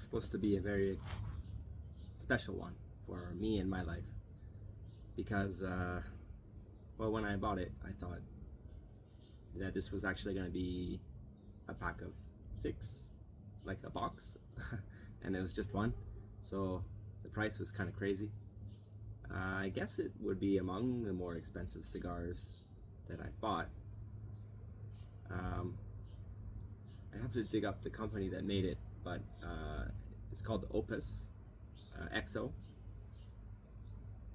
supposed to be a very special one for me in my life because, well, when I bought it, I thought that this was actually going to be a pack of 6, like a box, and it was just one, so the price was kind of crazy. I guess it would be among the more expensive cigars that I've bought. I have to dig up the company that made it, but it's called Opus XO.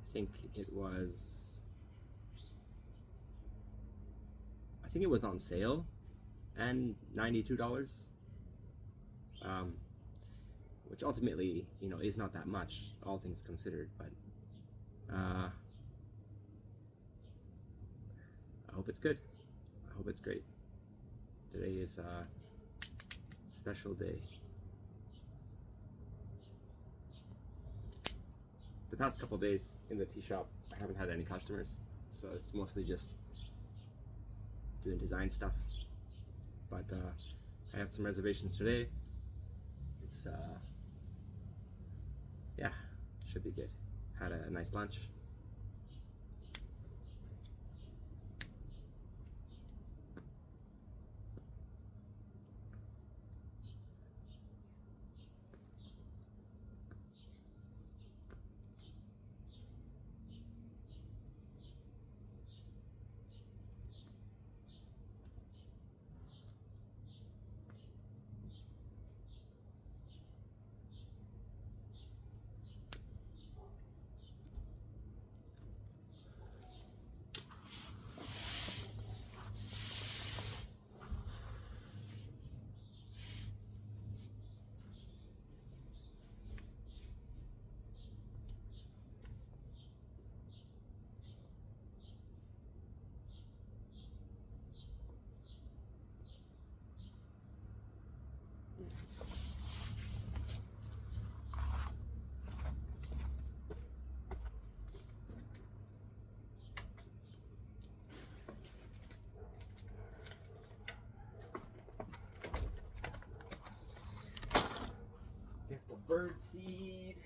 I think it was on sale and $92, which ultimately, is not that much, all things considered, but I hope it's good. I hope it's great. Today is a special day. The past couple days in the tea shop, I haven't had any customers, so it's mostly just doing design stuff. But I have some reservations today. It's yeah, should be good. Had a nice lunch. Get the bird seed.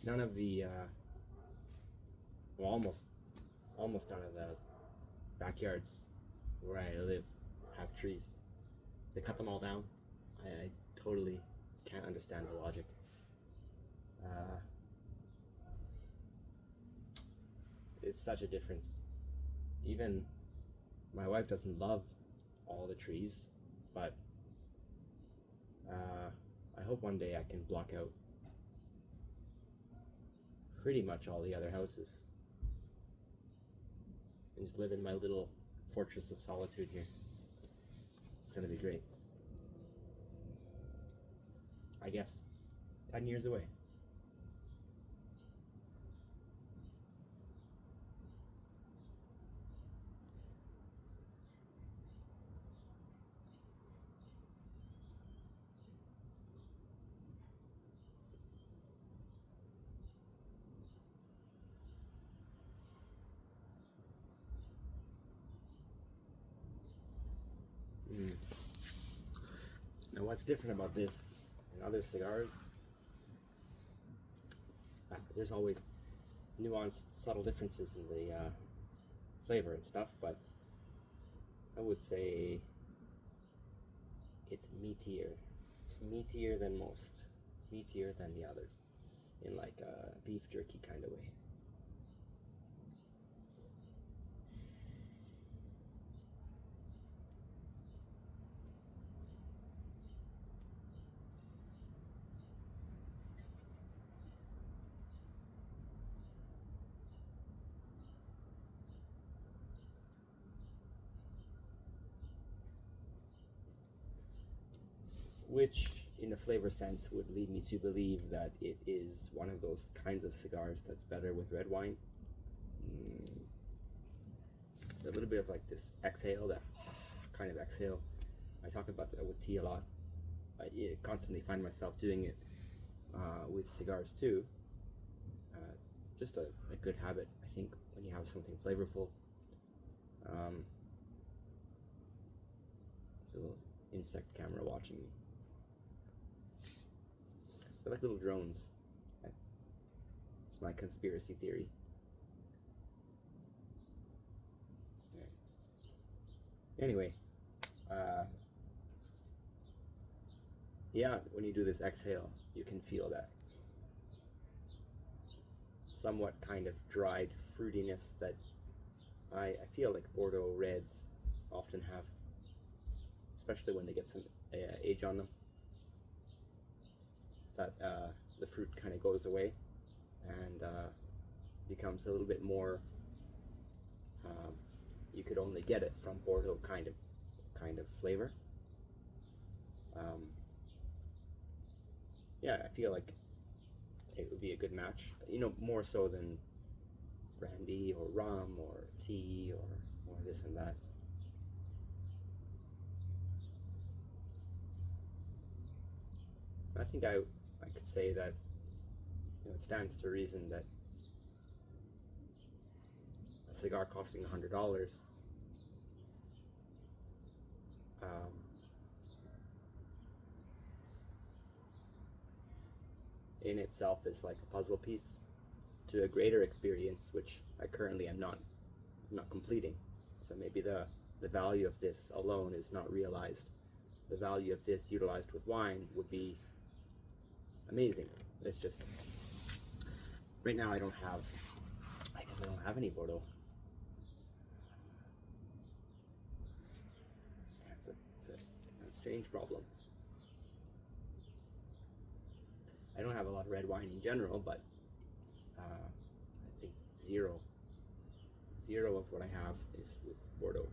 None of the, well, almost none of the backyards where I live have trees. They cut them all down. I totally can't understand the logic. It's such a difference. Even my wife doesn't love all the trees, but I hope one day I can block out pretty much all the other houses and just live in my little fortress of solitude here. It's gonna be great. I guess 10 years away. what's different about this and other cigars, there's always nuanced, subtle differences in the flavor and stuff, but I would say it's meatier than most, meatier than the others, in like a beef jerky kind of way. Which, in the flavor sense, would lead me to believe that it is one of those kinds of cigars that's better with red wine. A little bit of like this exhale, that kind of exhale. I talk about that with tea a lot. I constantly find myself doing it with cigars too. It's just a good habit, I think, when you have something flavorful. There's a little insect camera watching me. They're like little drones. It's my conspiracy theory. Anyway, yeah, when you do this exhale, you can feel that somewhat kind of dried fruitiness that I feel like Bordeaux reds often have, especially when they get some age on them. That the fruit kind of goes away and becomes a little bit more. You could only get it from Bordeaux kind of flavor. Yeah, I feel like it would be a good match. You know, more so than brandy or rum or tea or this and that. I think I could say that, you know, it stands to reason that a cigar costing $100 in itself is like a puzzle piece to a greater experience, which I currently am not completing. So maybe the value of this alone is not realized. The value of this utilized with wine would be amazing. It's just right now I guess I don't have any Bordeaux. It's a strange problem. I don't have a lot of red wine in general, but I think zero of what I have is with Bordeaux.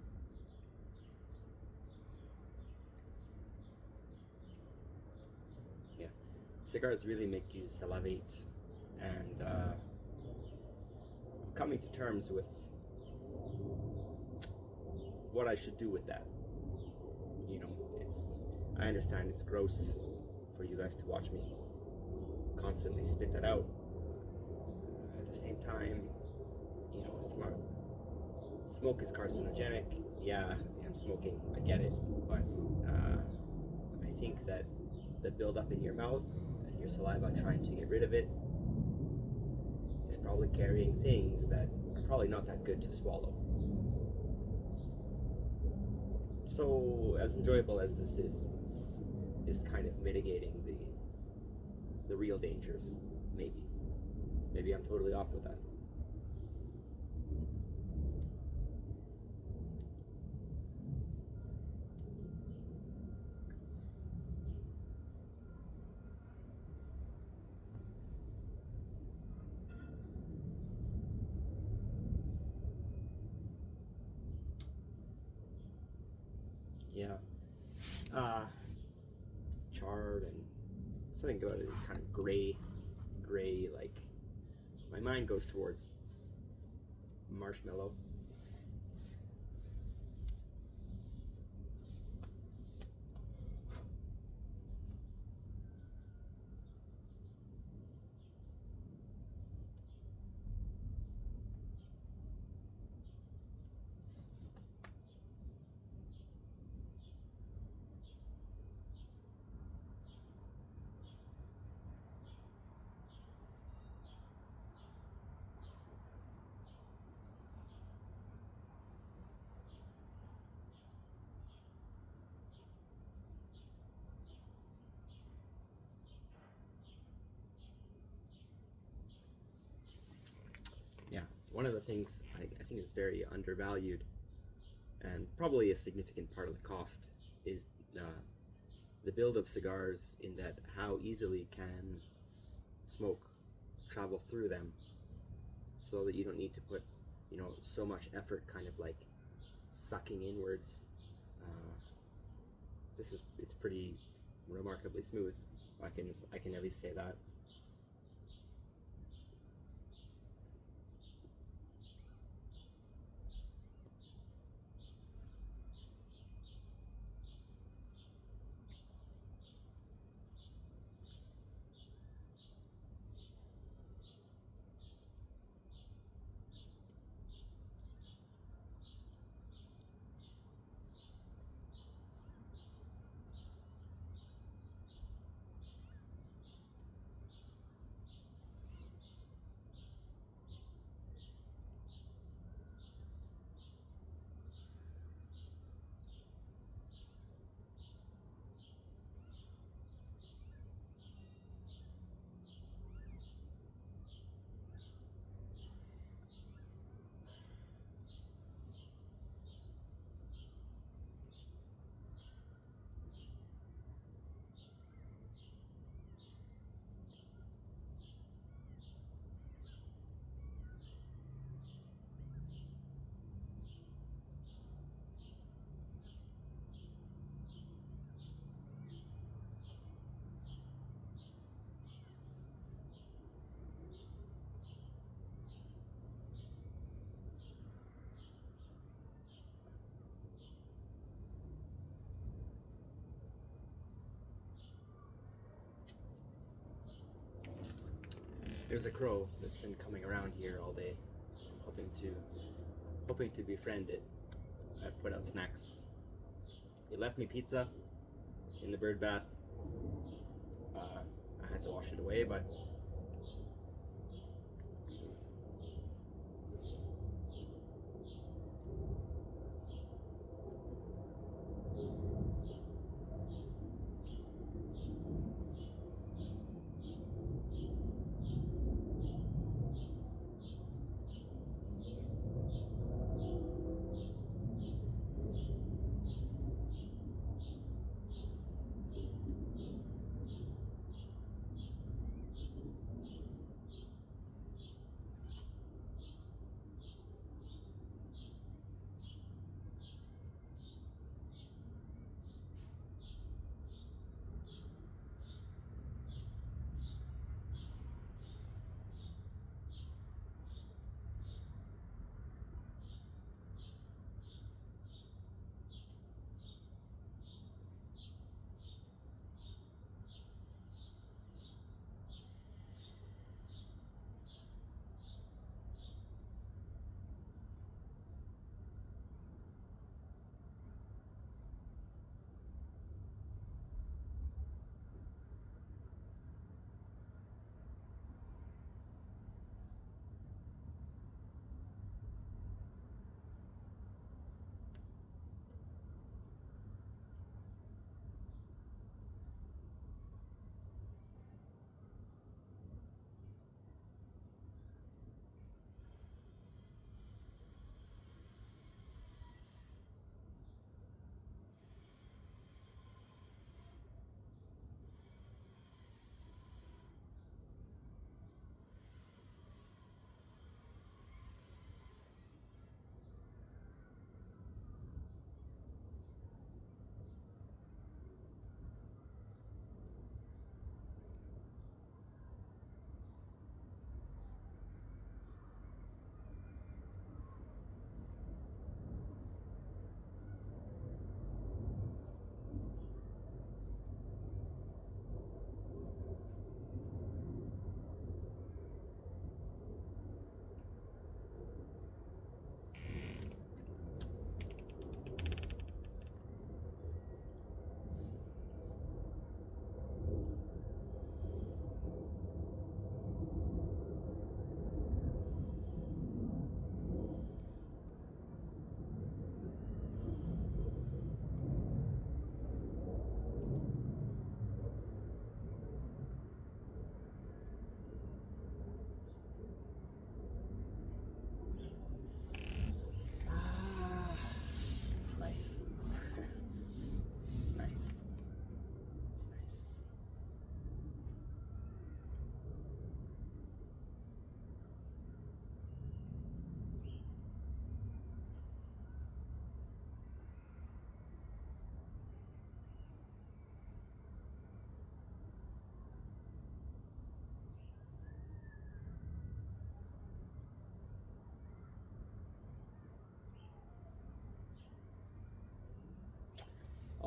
Yeah, cigars really make you salivate, and I'm coming to terms with what I should do with that. You know, I understand it's gross for you guys to watch me constantly spit that out. At the same time, you know, smoke is carcinogenic. Yeah, I'm smoking, I get it, but I think that the buildup in your mouth and your saliva trying to get rid of it is probably carrying things that are probably not that good to swallow. So, as enjoyable as this is, it's kind of mitigating the real dangers, maybe. Maybe I'm totally off with that. Yeah. Charred, and something about it is kind of gray, like, my mind goes towards marshmallow. one of the things I think is very undervalued, and probably a significant part of the cost, is the build of cigars, in that how easily can smoke travel through them, so that you don't need to put, you know, so much effort kind of like sucking inwards. It's pretty remarkably smooth. I can at least say that. There's a crow that's been coming around here all day. I'm hoping to befriend it. I put out snacks. It left me pizza in the bird bath. I had to wash it away, but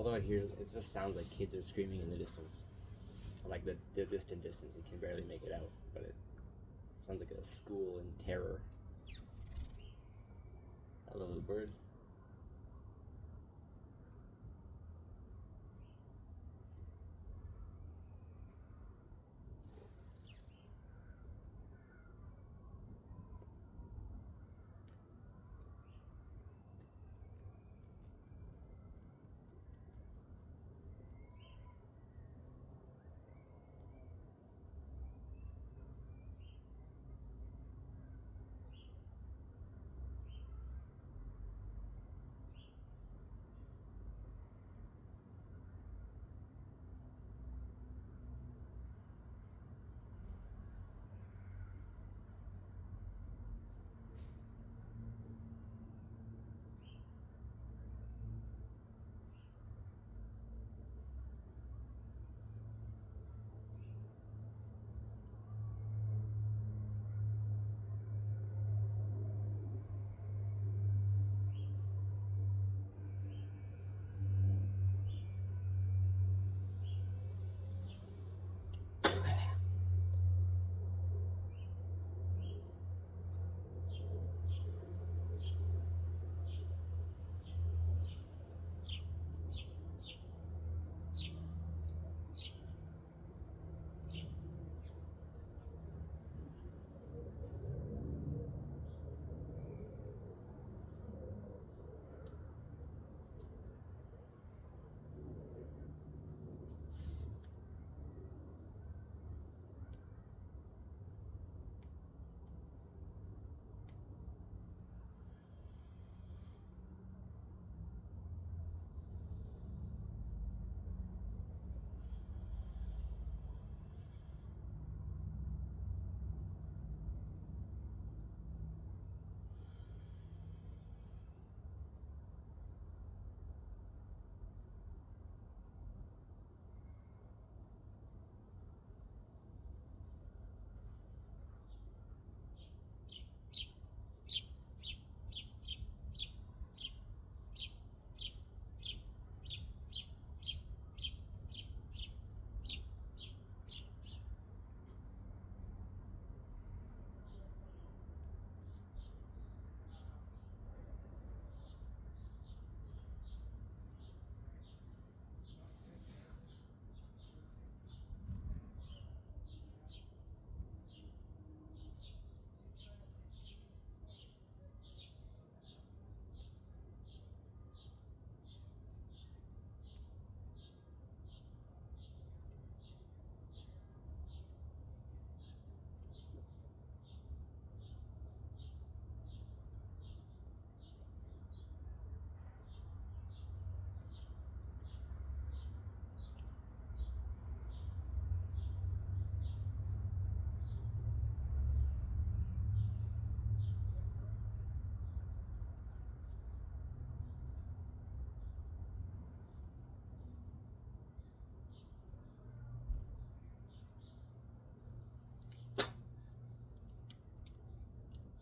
Although it just sounds like kids are screaming in the distance. Like the distant distance, you can barely make it out, but it sounds like a school in terror. Hello, bird.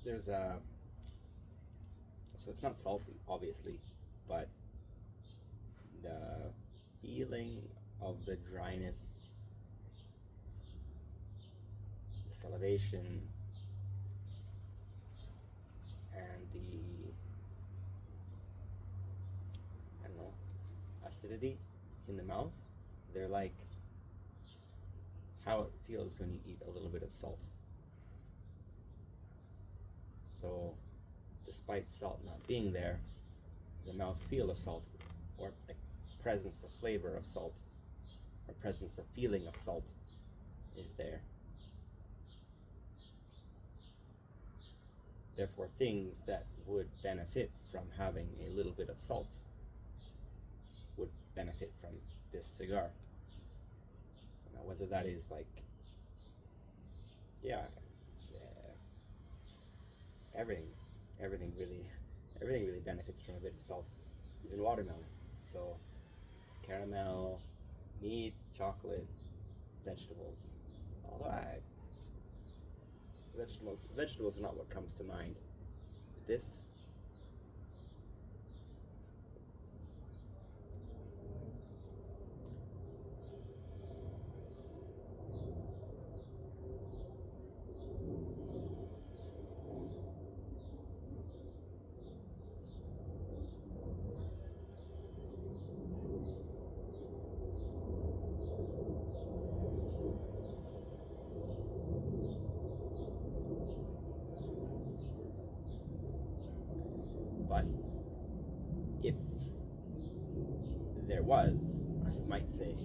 There's a so it's not salty, obviously, but the feeling of the dryness, the salivation, and the, I don't know, acidity in the mouth, they're like how it feels when you eat a little bit of salt. So, despite salt not being there, the mouthfeel of salt, or the presence of flavor of salt, or presence of feeling of salt, is there. Therefore, things that would benefit from having a little bit of salt would benefit from this cigar. Now, whether that is like, yeah, everything really benefits from a bit of salt, even watermelon. So caramel, meat, chocolate, vegetables. Although vegetables are not what comes to mind. But this, was, I might say,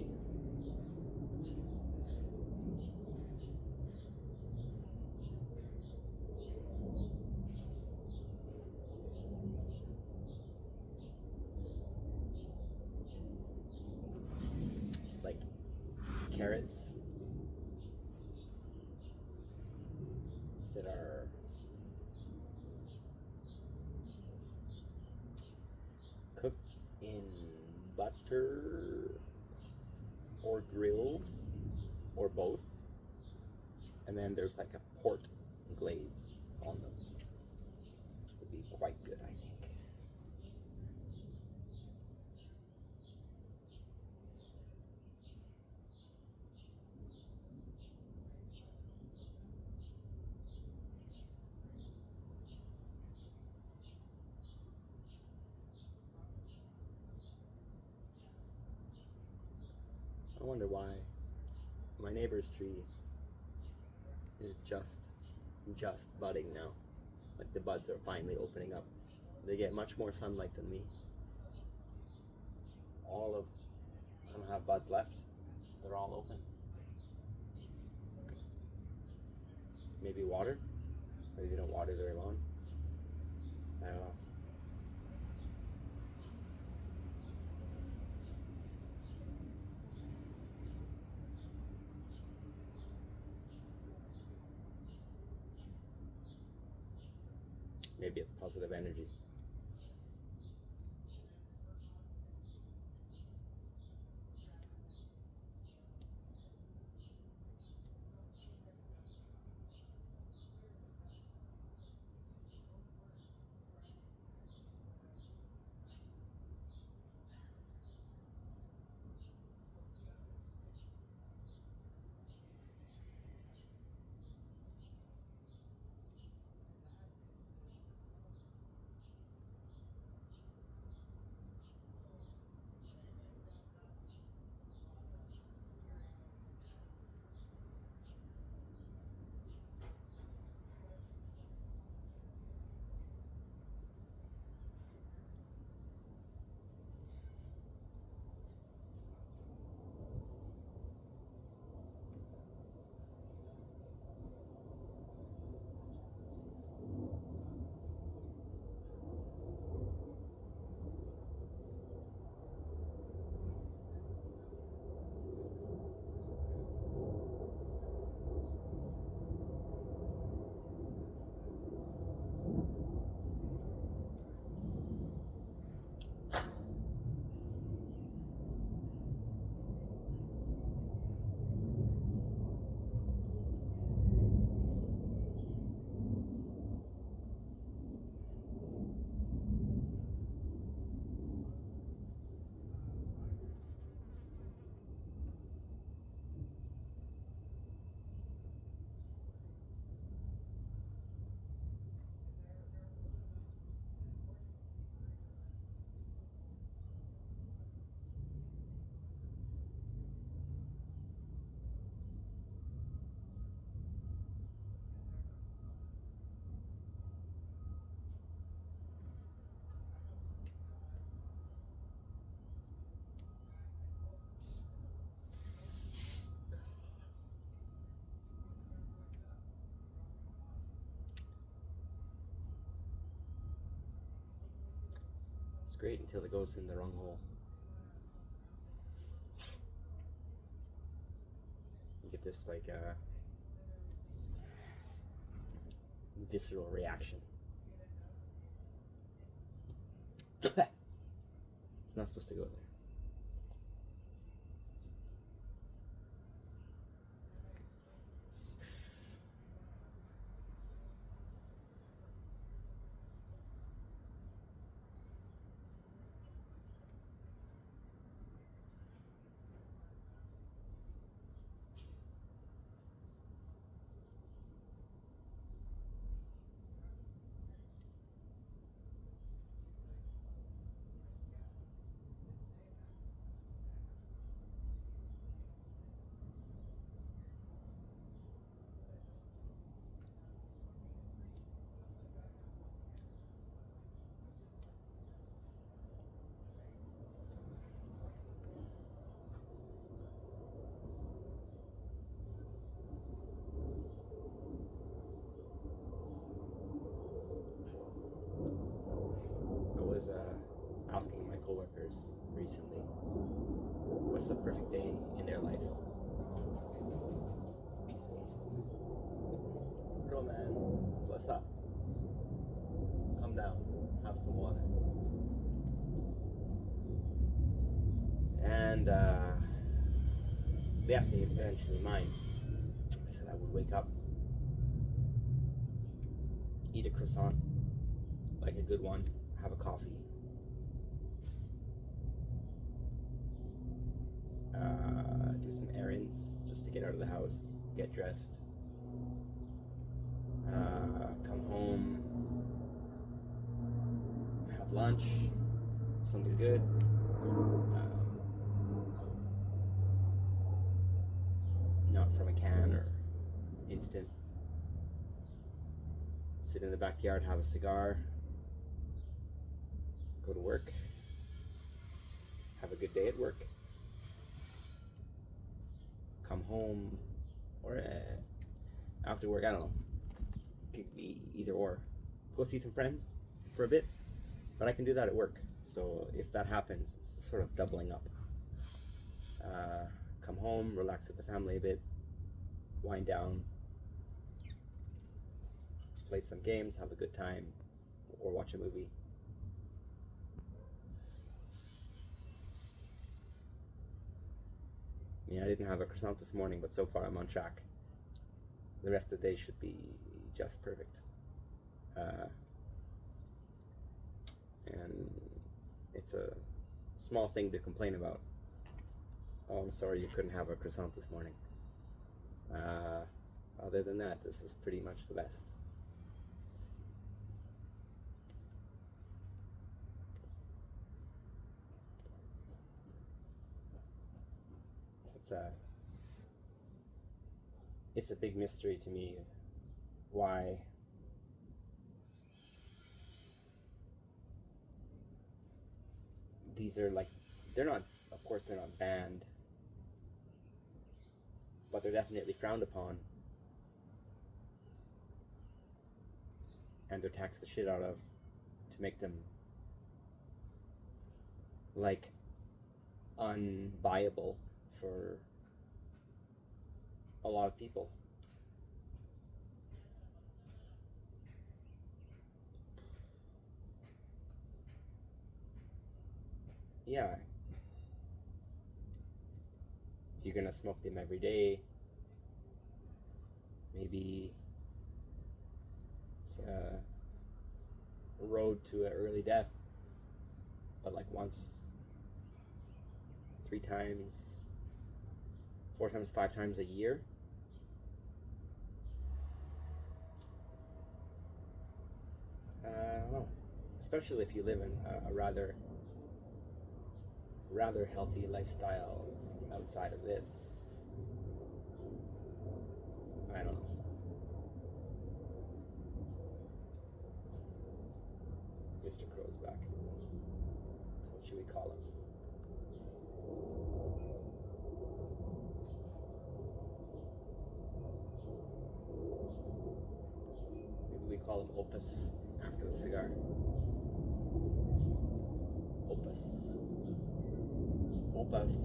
like carrots that are cooked in butter or grilled or both, and then there's like a port glaze on them. Would be quite good, I think. I wonder why my neighbor's tree is just budding now. Like the buds are finally opening up. They get much more sunlight than me. I don't have buds left. They're all open. Maybe water? Maybe they don't water very long. I don't know. Maybe it's positive energy. It's great until it goes in the wrong hole. You get this like visceral reaction. It's not supposed to go there. listeners recently. What's the perfect day in their life? Bro, man, what's up? Come down, have some water. And they asked me eventually mine. I said I would wake up, eat a croissant, like a good one, have a coffee, do some errands just to get out of the house, get dressed, come home, have lunch, something good, not from a can or instant. Sit in the backyard, have a cigar, go to work, have a good day at work, come home, or after work, I don't know. It could be either or. Go see some friends for a bit, but I can do that at work. So if that happens, it's sort of doubling up. Come home, relax with the family a bit, wind down, play some games, have a good time, or watch a movie. I mean, I didn't have a croissant this morning, but so far I'm on track. The rest of the day should be just perfect. And it's a small thing to complain about. Oh, I'm sorry you couldn't have a croissant this morning. Other than that, this is pretty much the best. It's a big mystery to me why these are like, they're not, of course they're not banned, but they're definitely frowned upon, and they're taxed the shit out of to make them like unbuyable for a lot of people. Yeah, if you're gonna smoke them every day, maybe it's a road to an early death, but like once, 3 times, 4 times, 5 times a year, I don't know. Especially if you live in a rather healthy lifestyle outside of this. I don't know. Mr. Crow's back. What should we call him? Maybe we call him Opus after the cigar. Opus. Opus.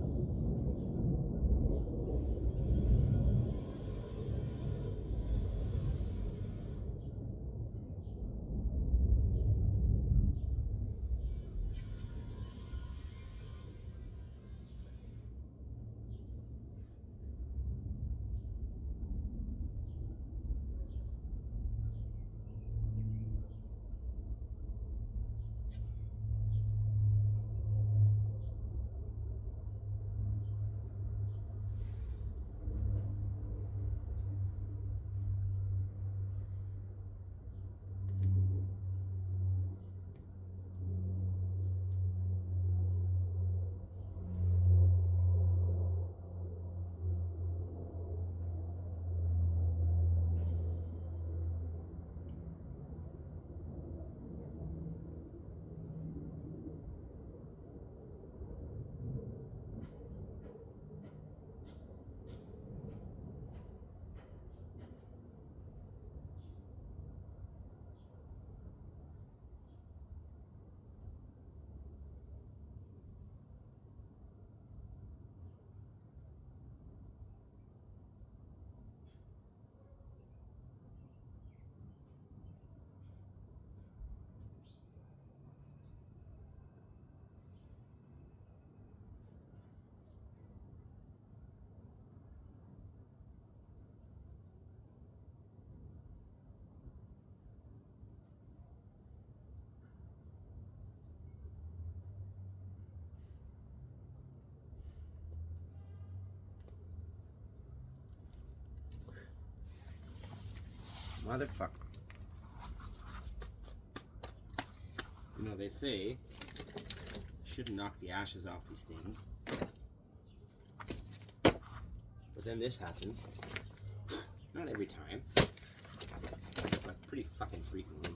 Motherfucker. You know, they say you shouldn't knock the ashes off these things. But then this happens. Not every time, but pretty fucking frequently.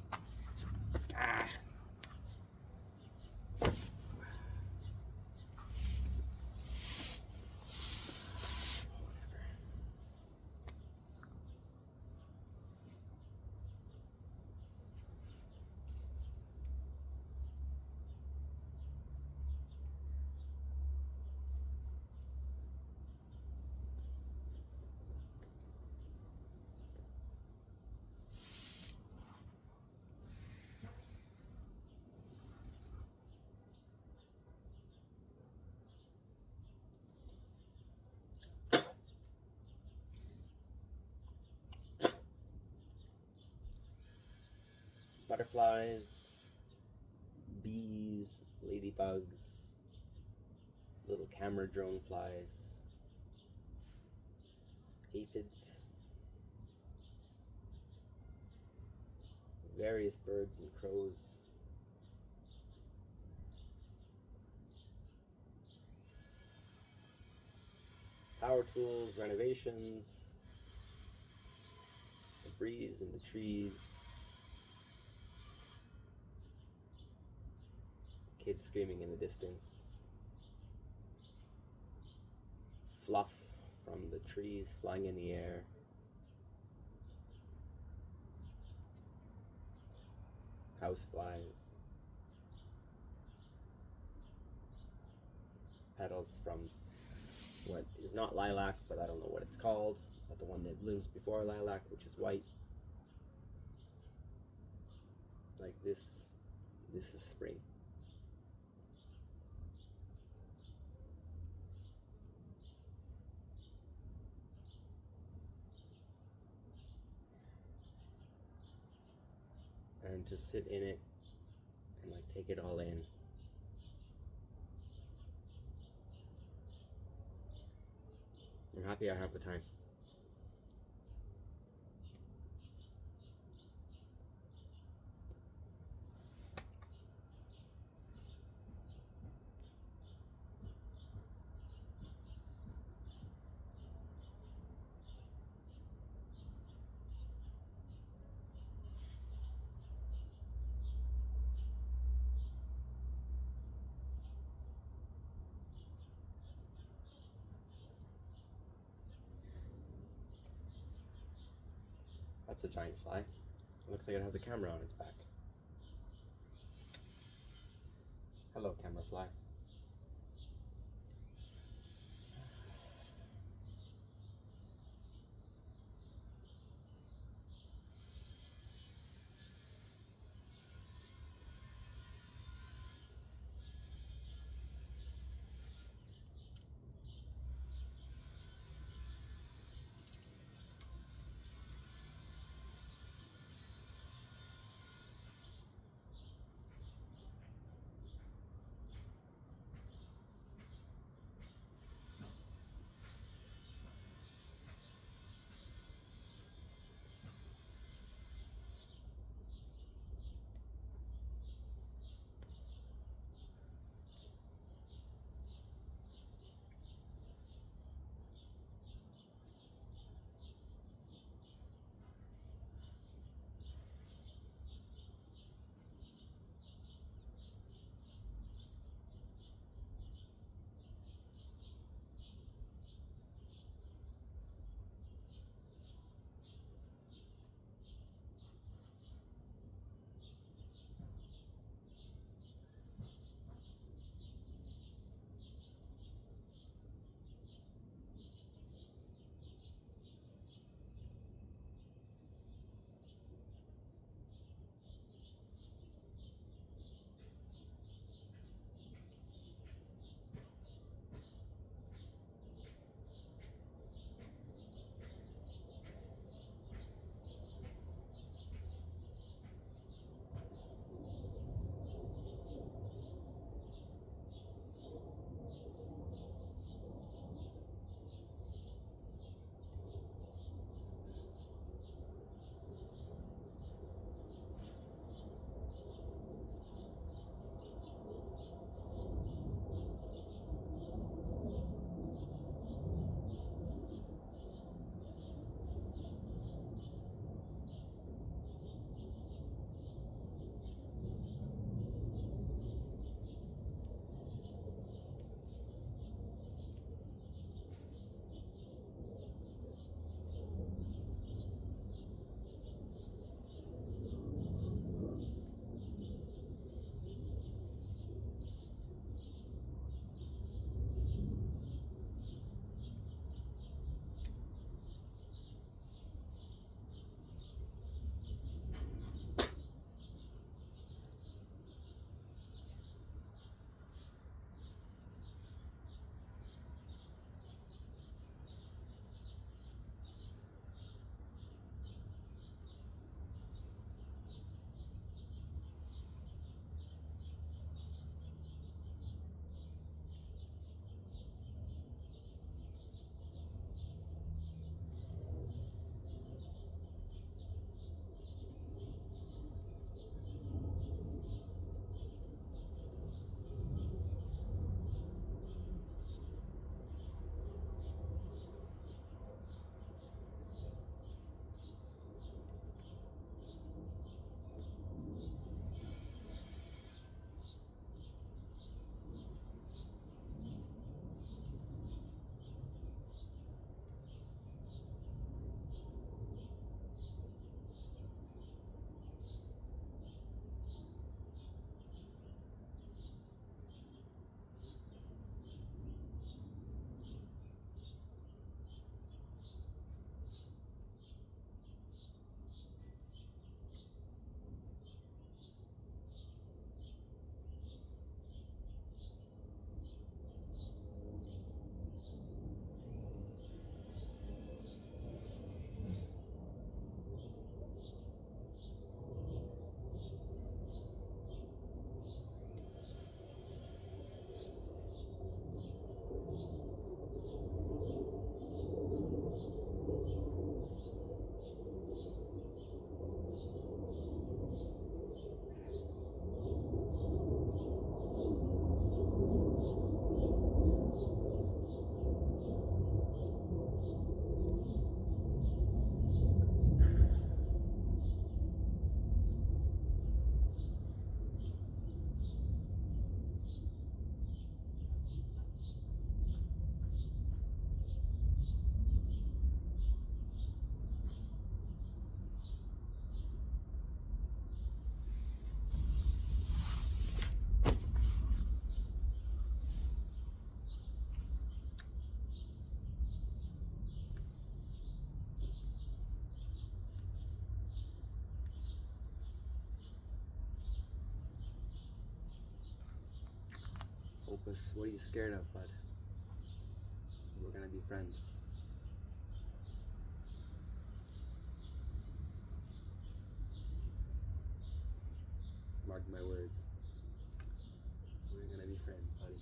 Ah. Butterflies, bees, ladybugs, little camera drone flies, aphids, various birds and crows, power tools, renovations, the breeze in the trees, kids screaming in the distance, fluff from the trees flying in the air, houseflies, petals from what is not lilac, but I don't know what it's called, but the one that blooms before lilac, which is white. Like this is spring. And to sit in it and like take it all in. I'm happy I have the time. That's a giant fly. It looks like it has a camera on its back. Hello, camera fly. What are you scared of, bud? We're gonna be friends. Mark my words. We're gonna be friends, buddy.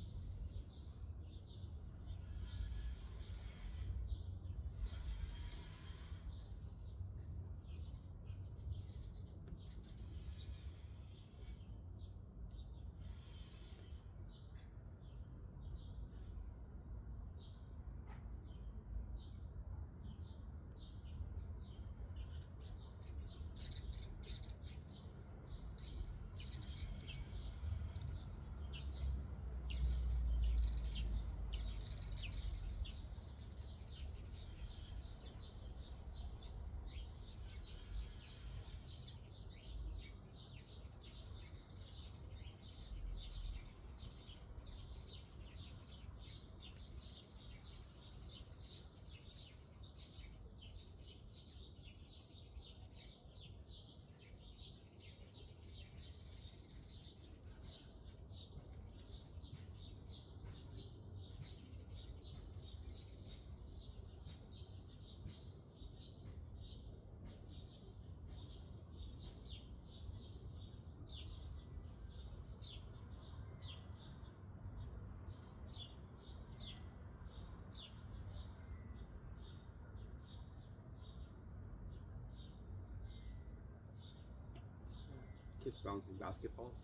Kids bouncing basketballs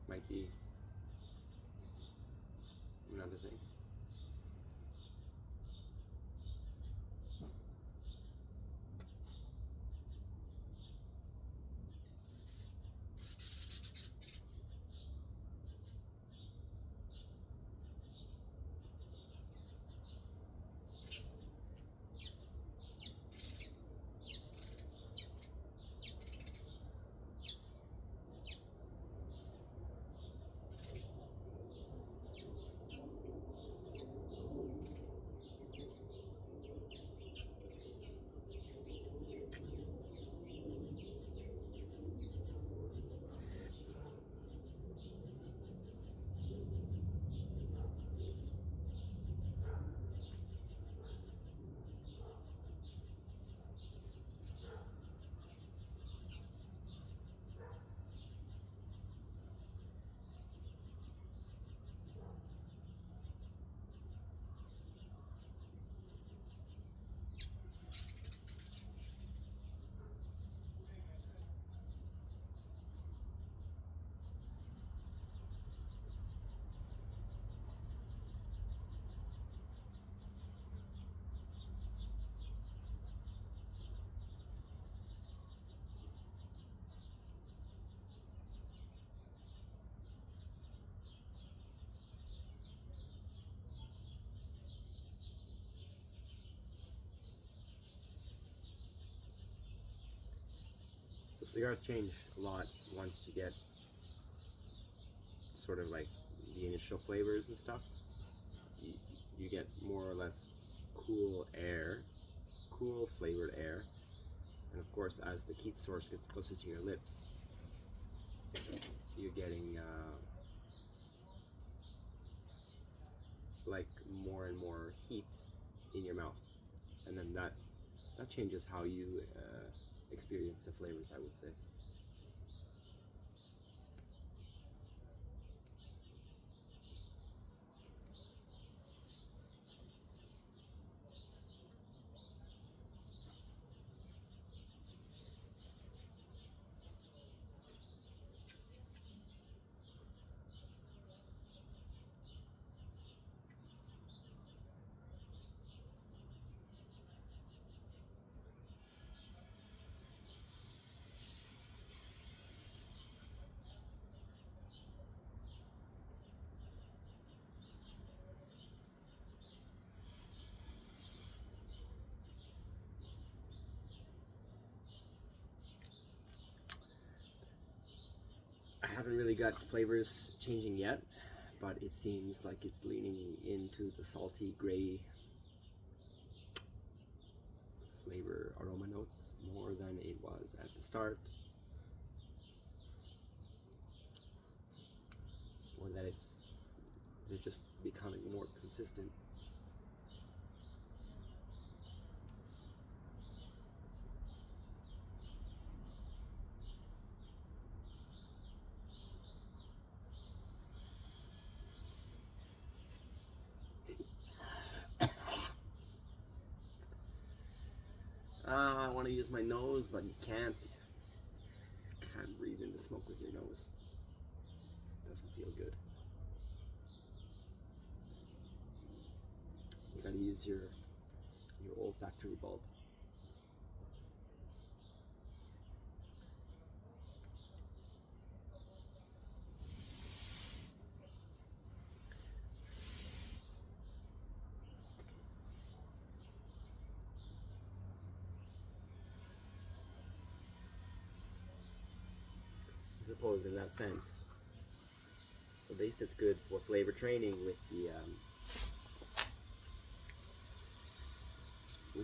might be another thing. So cigars change a lot once you get sort of like the initial flavors and stuff. You get more or less cool air, cool flavored air, and of course as the heat source gets closer to your lips, you're getting like more and more heat in your mouth, and then that changes how you experience the flavors, I would say. I haven't really got flavors changing yet, but it seems like it's leaning into the salty gray flavor aroma notes more than it was at the start, or that it's they're just becoming more consistent. I want to use my nose, but you can't. You can't breathe in the smoke with your nose. It doesn't feel good. You gotta use your olfactory bulb. I suppose in that sense, at least it's good for flavor training with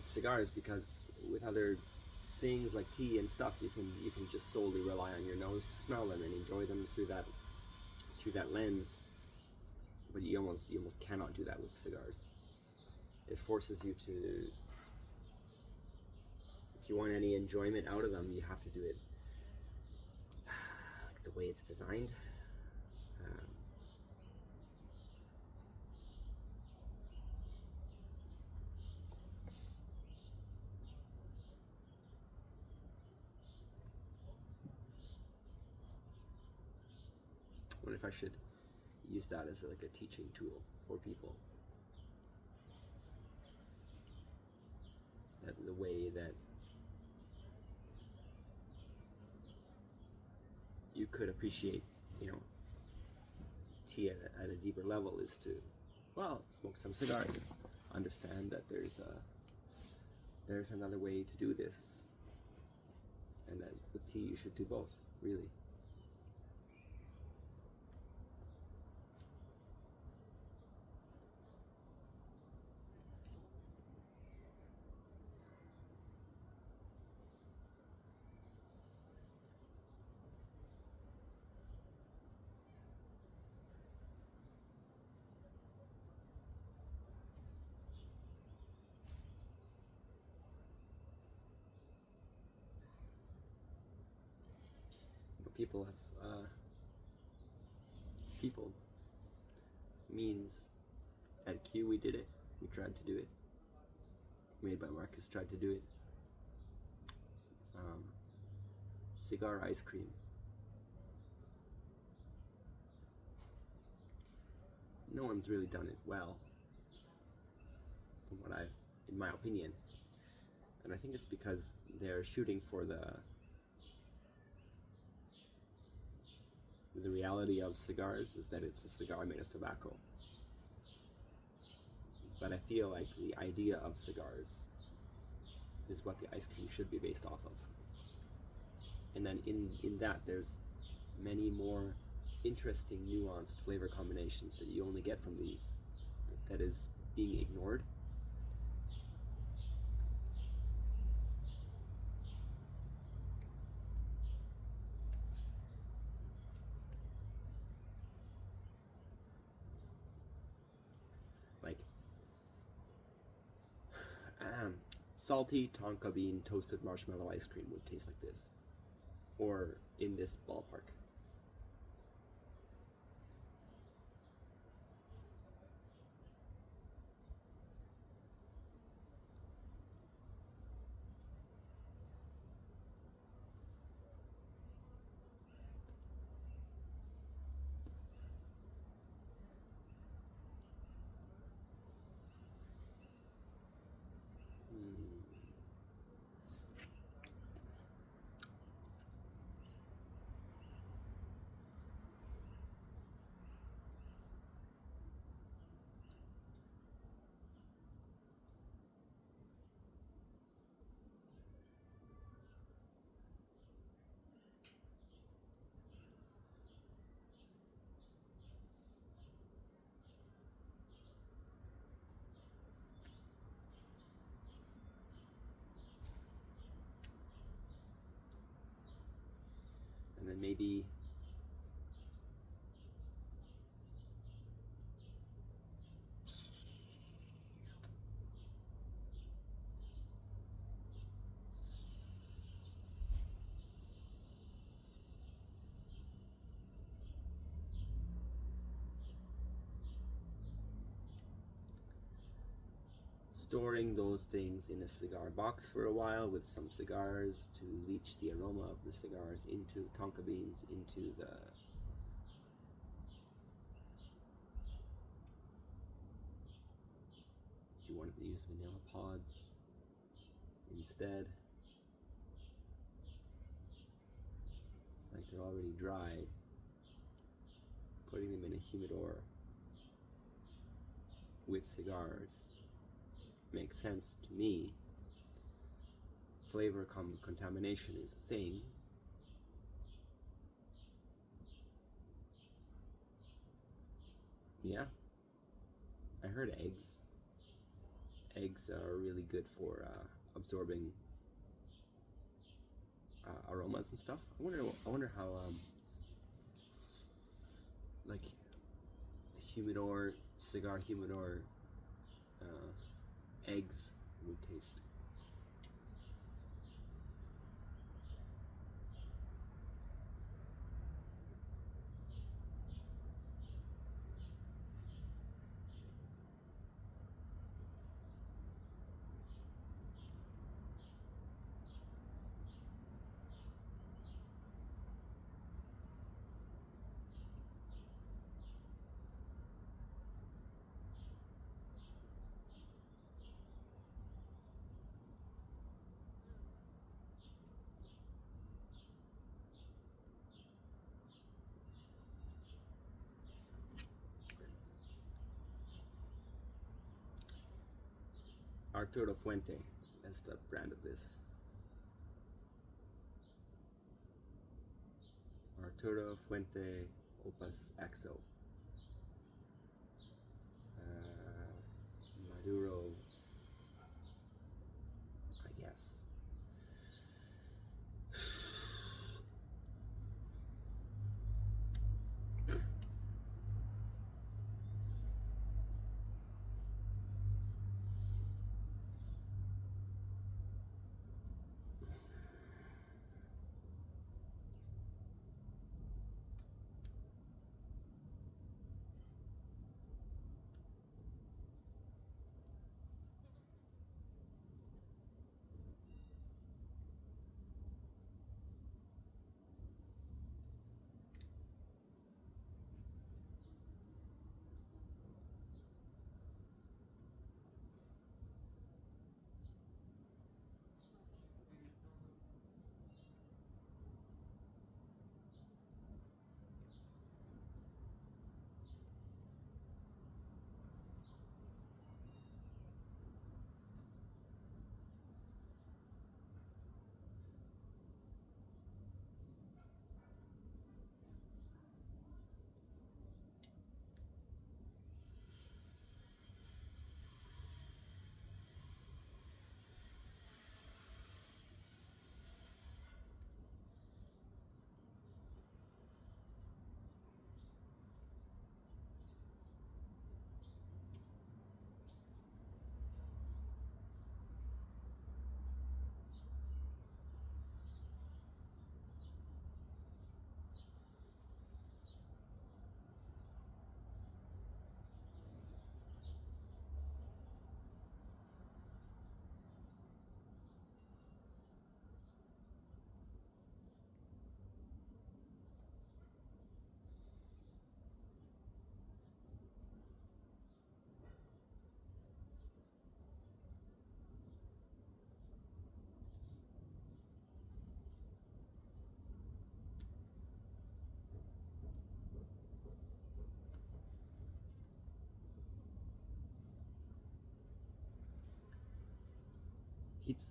cigars, because with other things like tea and stuff, you can just solely rely on your nose to smell them and enjoy them through that lens. But you almost cannot do that with cigars. It forces you to, if you want any enjoyment out of them, you have to do it the way it's designed. I wonder if I should use that as like a teaching tool for people. That the way that you could appreciate, tea at a deeper level is to, well, smoke some cigars. Understand that there's another way to do this, and that with tea you should do both, really. People have people means at Q we did it. We tried to do it. Made by Marcus tried to do it. Cigar ice cream. No one's really done it well, from what in my opinion. And I think it's because they're shooting for the reality of cigars is that it's a cigar made of tobacco. But I feel like the idea of cigars is what the ice cream should be based off of. And then in that there's many more interesting, nuanced flavor combinations that you only get from these, that is being ignored. Like salty tonka bean toasted marshmallow ice cream would taste like this, or in this ballpark. And then maybe storing those things in a cigar box for a while with some cigars to leach the aroma of the cigars into the tonka beans, into the if you wanted to use vanilla pods instead, like they're already dried, putting them in a humidor with cigars makes sense to me. Flavor contamination is a thing. Yeah, I heard eggs. Eggs are really good for absorbing aromas and stuff. I wonder how like humidor, cigar humidor eggs would taste. Arturo Fuente, that's the brand of this. Arturo Fuente Opus XO. Maduro, I guess.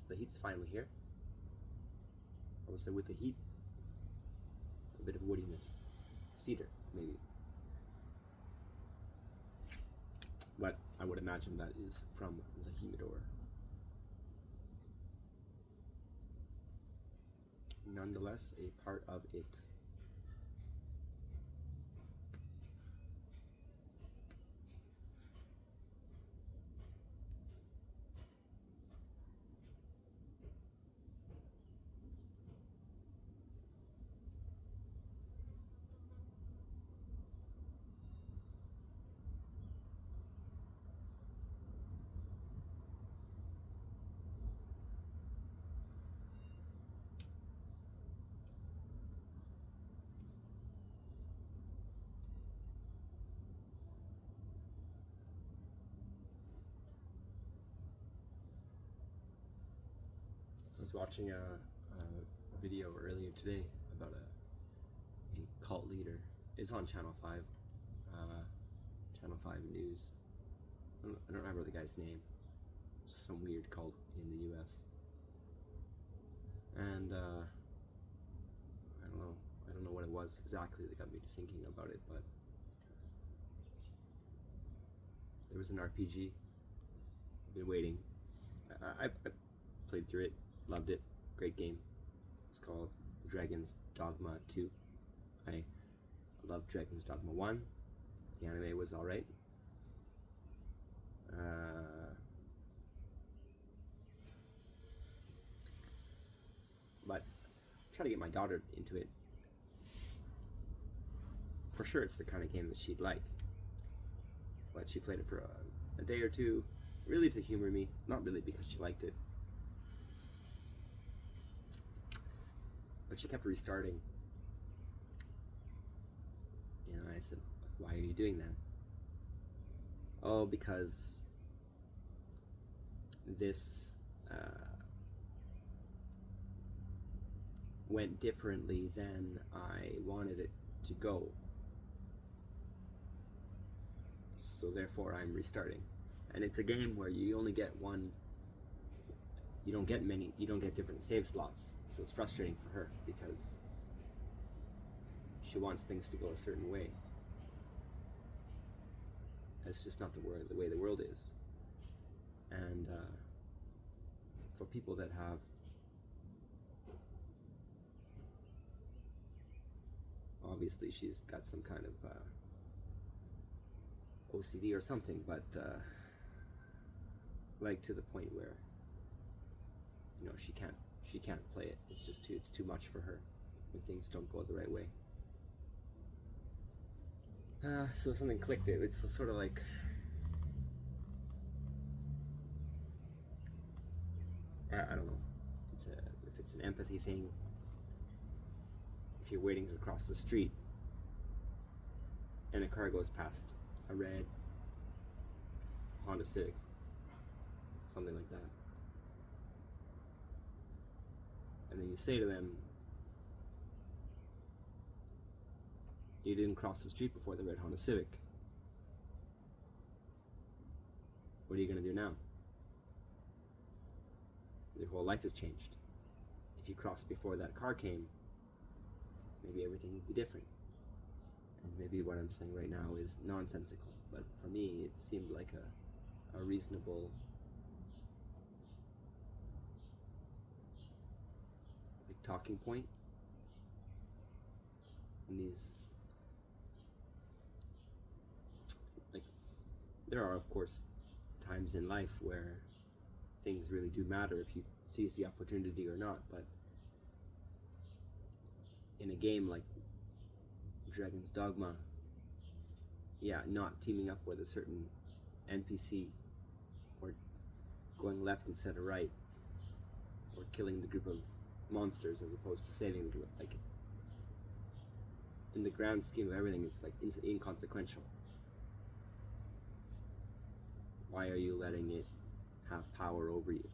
The heat's finally here. I would say with the heat, a bit of woodiness, cedar maybe. But I would imagine that is from the humidor. Nonetheless, a part of it. was watching a video earlier today about a cult leader. It's on Channel 5, Channel 5 News. I don't remember the guy's name. It's just some weird cult in the US. And I don't know what it was exactly that got me to thinking about it, but there was an RPG. I've been waiting. I played through it, loved it, great game. It's called Dragon's Dogma 2. I loved Dragon's Dogma 1. The anime was alright. But try to get my daughter into it. For sure it's the kind of game that she'd like. But she played it for a day or two, really to humor me, not really because she liked it. But she kept restarting. You know, I said, why are you doing that? Oh, because this went differently than I wanted it to go. So therefore I'm restarting. And it's a game where you only get one, you don't get different save slots. So it's frustrating for her because she wants things to go a certain way. It's just not the way the world is. And for people that have obviously she's got some kind of OCD or something, but like to the point where, you know, she can't play it. It's too much for her when things don't go the right way. So something clicked. It's sort of like I don't know. If it's an empathy thing. If you're waiting to cross the street and a car goes past, a red Honda Civic, something like that, and then you say to them, you didn't cross the street before the red Honda Civic. What are you going to do now? Your whole life has changed. If you crossed before that car came, maybe everything would be different. And maybe what I'm saying right now is nonsensical, but for me it seemed like a reasonable talking point. And these, there are of course times in life where things really do matter if you seize the opportunity or not, but in a game like Dragon's Dogma, not teaming up with a certain NPC, or going left instead of right, or killing the group of monsters as opposed to saving the group, like, in the grand scheme of everything, it's like inconsequential. Why are you letting it have power over you?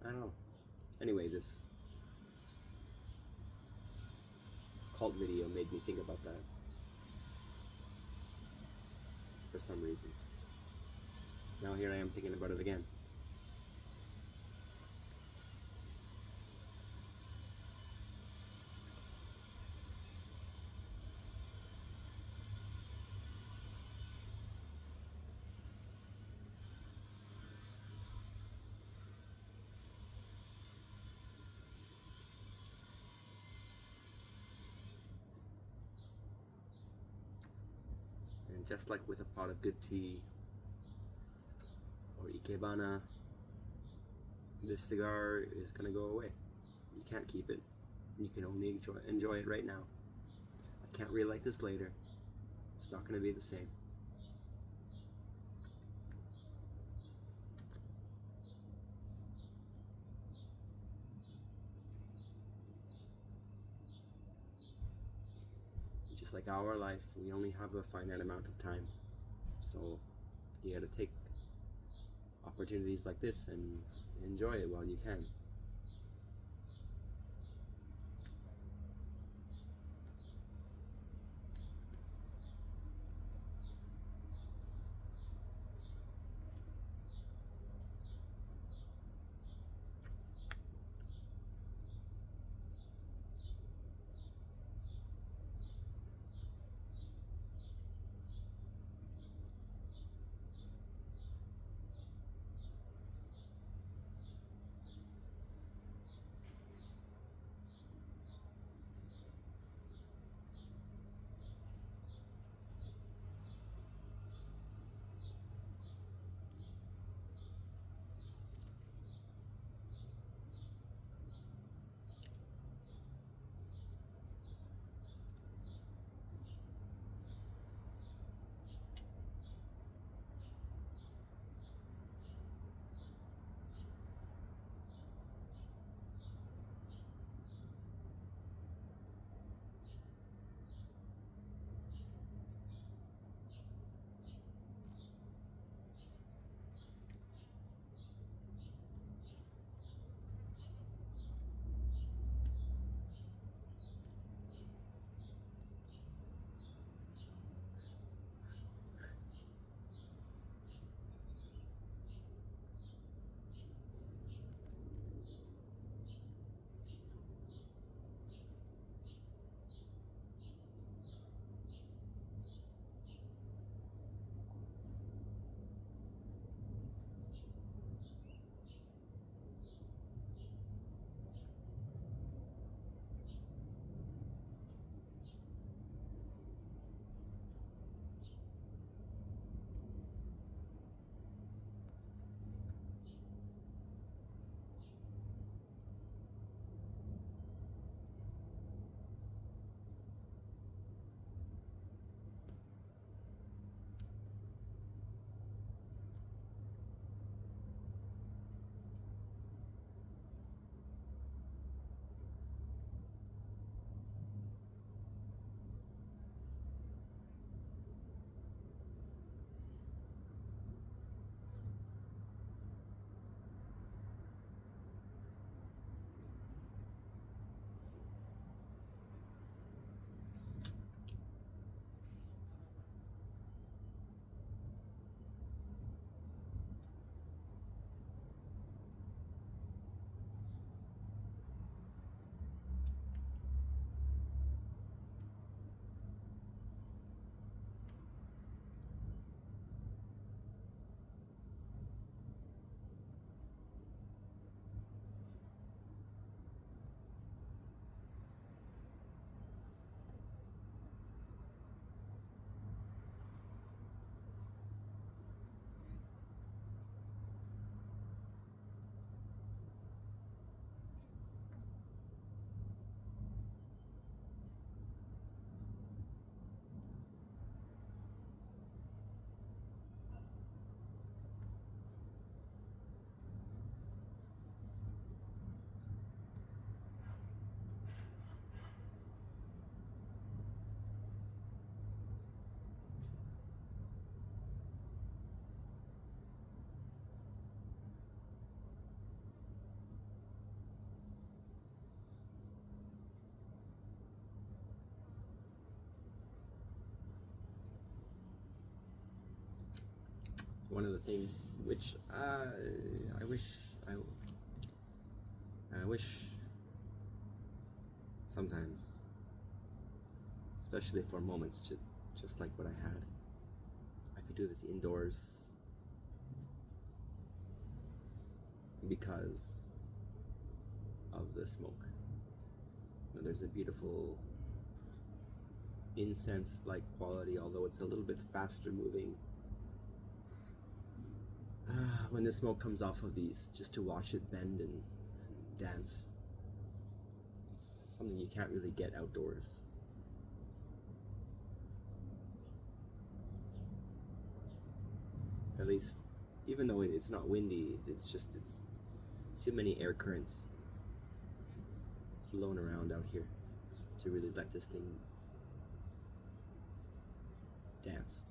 I don't know. Anyway, this cult video made me think about that for some reason. Now here I am thinking about it again. And just like with a pot of good tea or ikebana, this cigar is gonna go away. You can't keep it. You can only enjoy it right now. I can't relight this later. It's not gonna be the same. Just like our life, we only have a finite amount of time. So you gotta take opportunities like this and enjoy it while you can. One of the things which I wish sometimes, especially for moments just like what I had, I could do this indoors because of the smoke. You know, there's a beautiful incense-like quality, although it's a little bit faster moving. When the smoke comes off of these, just to watch it bend and dance, it's something you can't really get outdoors. At least, even though it's not windy, it's too many air currents blown around out here to really let this thing dance.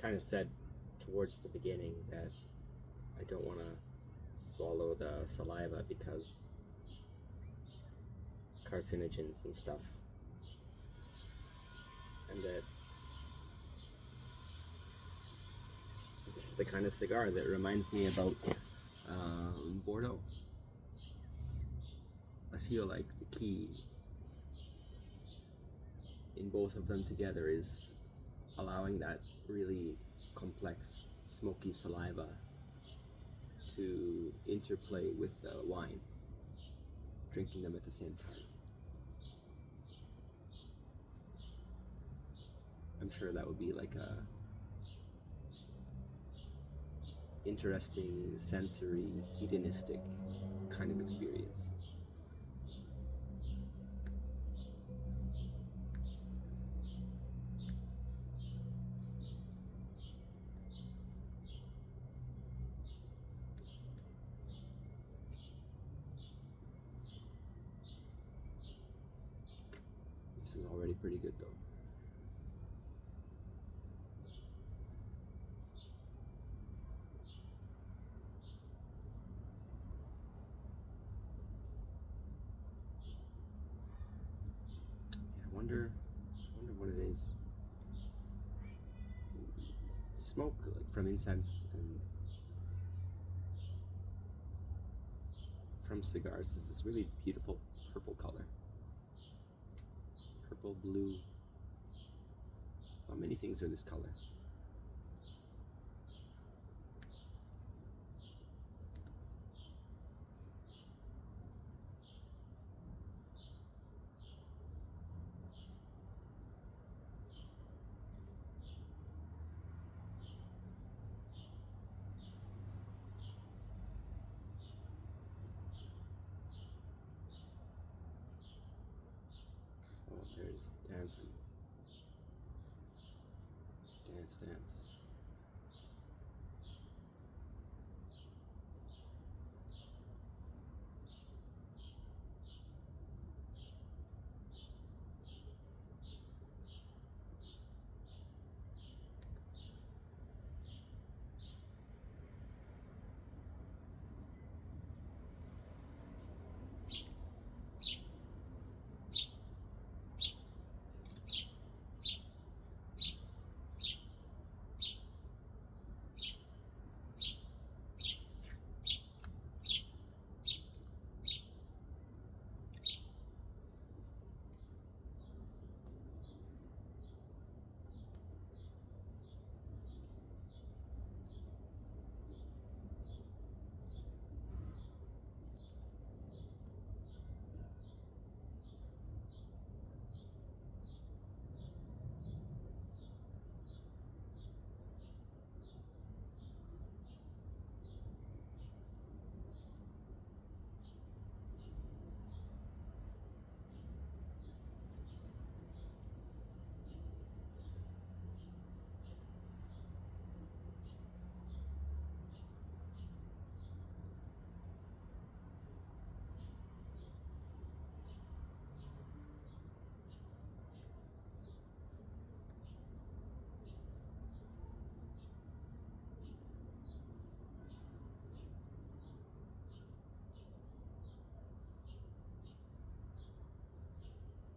kind of said towards the beginning that I don't want to swallow the saliva because carcinogens and stuff, and that this is the kind of cigar that reminds me about Bordeaux. I feel like the key in both of them together is allowing that really complex smoky saliva to interplay with the wine, drinking them at the same time. I'm sure that would be like a interesting, sensory, hedonistic kind of experience. This is already pretty good though. I wonder what it is. Smoke like from incense and from cigars is this really beautiful purple color. Purple, blue. Well, many things are this color. Oh, there's dancing. Dance, dance.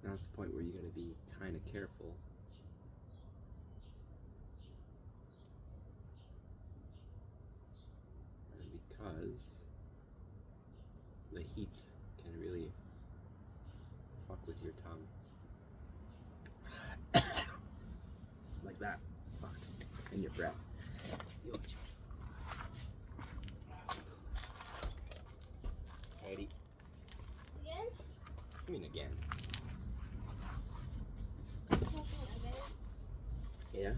Now's the point where you're going to be kind of careful. And because the heat can really fuck with your tongue. Like that. Fuck. And your breath. Heidi. Again? I mean again. Yeah?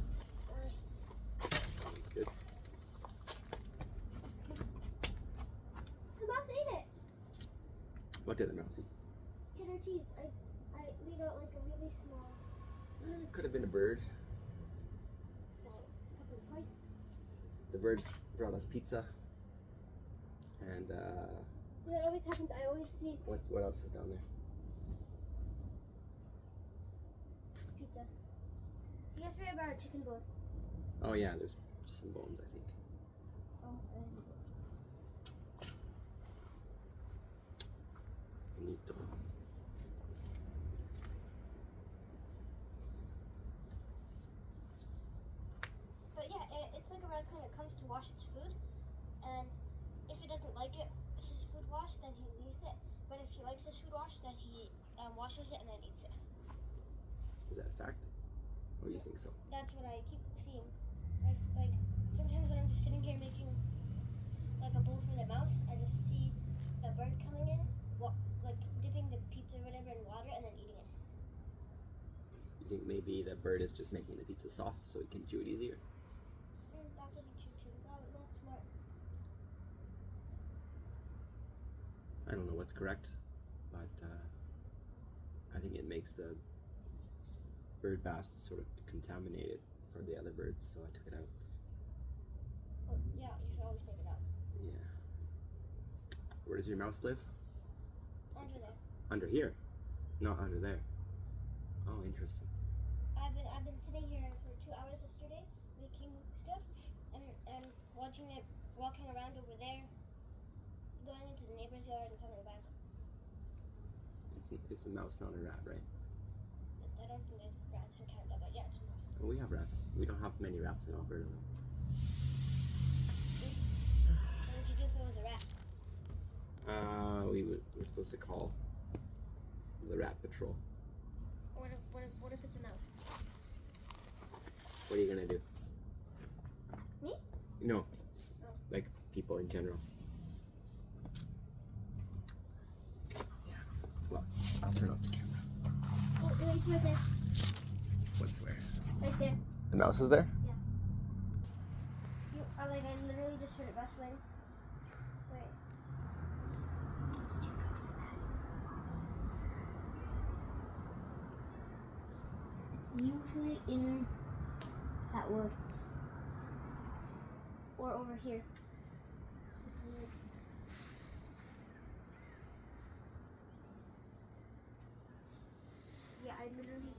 That's good. The mouse ate it. What did the mouse eat? Cheddar cheese. I laid out like a really small. It could have been a bird. Well, happened twice. The birds brought us pizza. And That always happens. I always see what else is down there? pizza. Yesterday I brought a chicken bone. Oh yeah, there's some bones, I think. Oh, Bonito. but yeah, it's like a raccoon that comes to wash its food, and if he doesn't like it, his food washed, then he leaves it. But if he likes his food washed, then he washes it and then eats it. Is that a fact? Or do you think so? That's what I keep seeing. Like sometimes when I'm just sitting here making like a bowl for their mouth, I just see the bird coming in, like dipping the pizza or whatever in water and then eating it. You think maybe the bird is just making the pizza soft so he can chew it easier? That could be true too. That's smart. I don't know what's correct, but I think it makes the bird bath sort of contaminated for the other birds, so I took it out. Oh, yeah, you should always take it out. Yeah. Where does your mouse live? Under there. Under here, not under there. Oh, interesting. I've been sitting here for 2 hours yesterday making stuff and watching it walking around over there, going into the neighbor's yard and coming back. It's a mouse, not a rat, right? I don't think there's rats in Canada, but yeah, it's a mouse. Well, we have rats. We don't have many rats in Alberta, though. What would you do if it was a rat? We're supposed to call the rat patrol. What if it's a mouse? What are you gonna do? Me? No. Oh. Like people in general. Yeah. Well, I'll turn off the camera. Oh, it's right there. What's where? Right there. The mouse is there? I literally just heard it rustling. Wait. It's usually in that wood. Or over here. Yeah, I literally